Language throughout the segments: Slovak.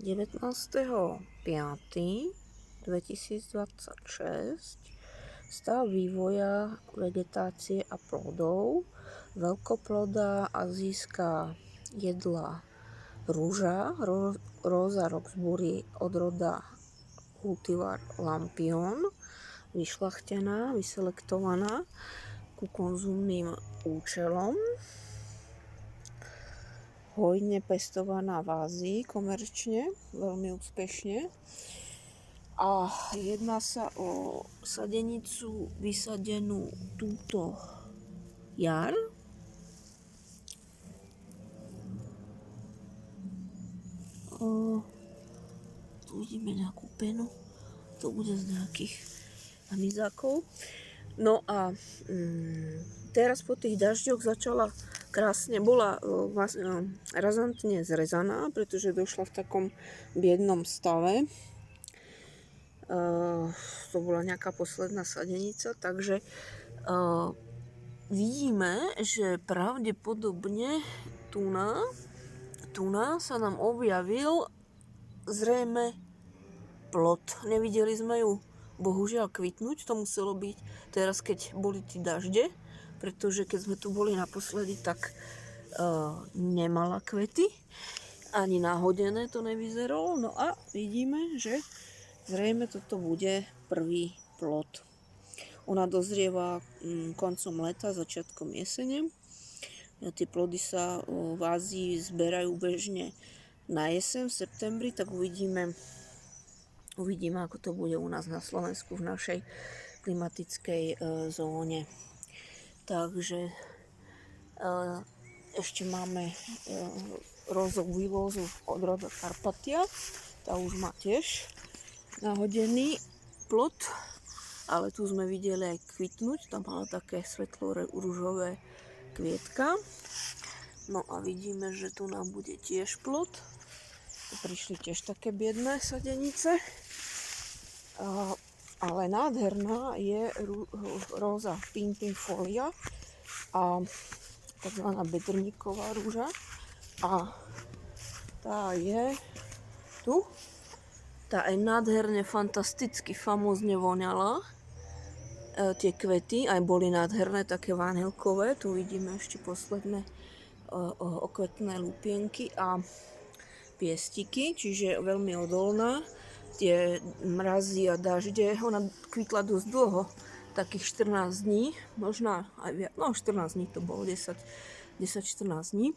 19.5.2026 stav vývoja vegetácie a plodov. Veľkoplodá azijská jedlá rúža Rosa roxburghi od roda Cultivar Lampion, vyšľachtená, vyselektovaná ku konzumným účelom, hojne pestovaná v Ázii komerčne, veľmi úspešne. A jedná sa o sadenicu vysadenú túto jar. Tu vidíme nejakú penu, to bude z nejakých hmyzákov. No a teraz po tých dažďoch začala krásne, bola razantne zrezaná, pretože došla v takom biednom stave. To bola nejaká posledná sadenica, takže vidíme, že pravdepodobne tu sa nám objavil zrejme plod. Nevideli sme ju bohužiaľ kvitnúť, to muselo byť teraz, keď boli tí dažde, pretože keď sme tu boli naposledy, tak nemala kvety, ani náhodené to nevyzeralo. No a vidíme, že zrejme toto bude prvý plod. Ona dozrieva koncom leta, začiatkom jesene. Tie plody sa v Ázii zberajú bežne na jeseň, v septembri, tak uvidíme, ako to bude u nás na Slovensku, v našej klimatickej zóne. Takže ešte máme rozovú vývozu od roda Carpatia. Tá už má tiež nahodený plod, ale tu sme videli aj kvitnúť, tam mala také svetlo-ružové kvietka. No a vidíme, že tu nám bude tiež plod. Prišli tiež také biedné sadenice. Ale nádherná je róza pimpinfolia a takzvaná bedrníková rúža. A tá je tu. Tá aj nádherne, fantasticky, famózne voňala. Tie kvety aj boli nádherné, také vanilkové. Tu vidíme ešte posledné okvetné lupienky a piestiky, čiže veľmi odolná. Tie mrazy a dažde, ona kvitla dosť dlho, takých 14 dní, možno aj viac, 14 dní to bolo, 10-14 dní,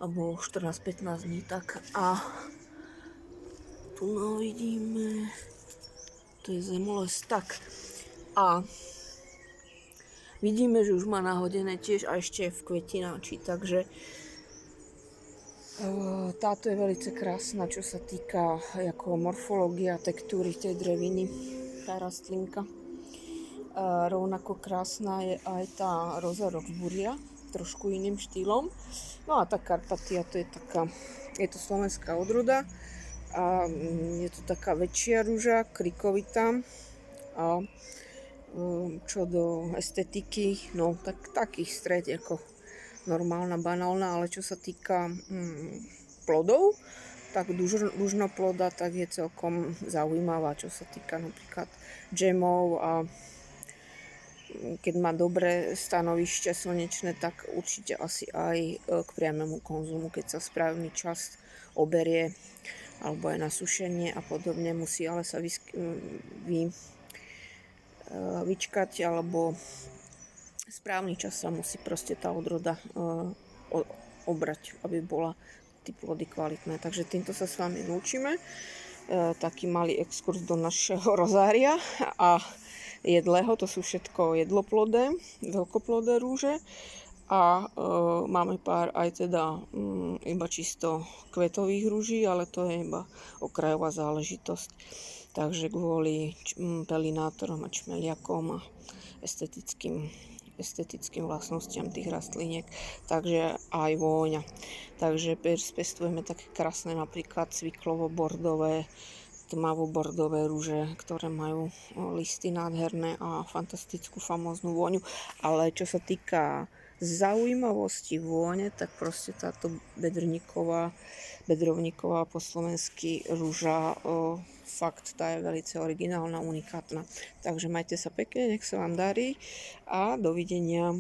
alebo 14-15 dní, tak. A tu vidíme, to je zemoles, tak. A vidíme, že už má nahodené tiež a ešte v kvetináči, takže táto je veľmi krásna, čo sa týka ako morfológia, tektúry tej dreviny, tá rastlinka. Rovnako krásna je aj tá Rosa roxburghi, trošku iným štýlom. No a tá Carpatia, to je to slovenská odroda a je to taká väčšia rúža, krikovitá. A čo do estetiky, no tak taký stred ako normálna, banálna, ale čo sa týka plodov, tak dužnoploda tak je celkom zaujímavá, čo sa týka napríklad džemov a keď má dobré stanovište slnečné, tak určite asi aj k priamému konzumu, keď sa správny čas oberie alebo aj na sušenie a podobne, musí ale sa vyčkať, alebo správny čas sa musí proste tá odroda obrať, aby bola tí plody kvalitné. Takže týmto sa s vami lúčime. Taký malý exkurs do našeho rozária a jedlého, to sú všetko jedloplodé, veľkoplodé rúže. A máme pár aj teda iba čisto kvetových rúží, ale to je iba okrajová záležitosť. Takže kvôli pelinátorom a čmeliakom a estetickým vlastnostiam tých rastliniek, takže aj vôňa. Takže pestujeme také krásne napríklad cviklovo-bordové, tmavo-bordové rúže, ktoré majú listy nádherné a fantastickú famóznu vôňu. Ale čo sa týka zaujímavosti vône, tak proste táto bedrovníková po slovensky rúža, fakt tá je velice originálna, unikátna. Takže majte sa pekne, nech sa vám darí a dovidenia.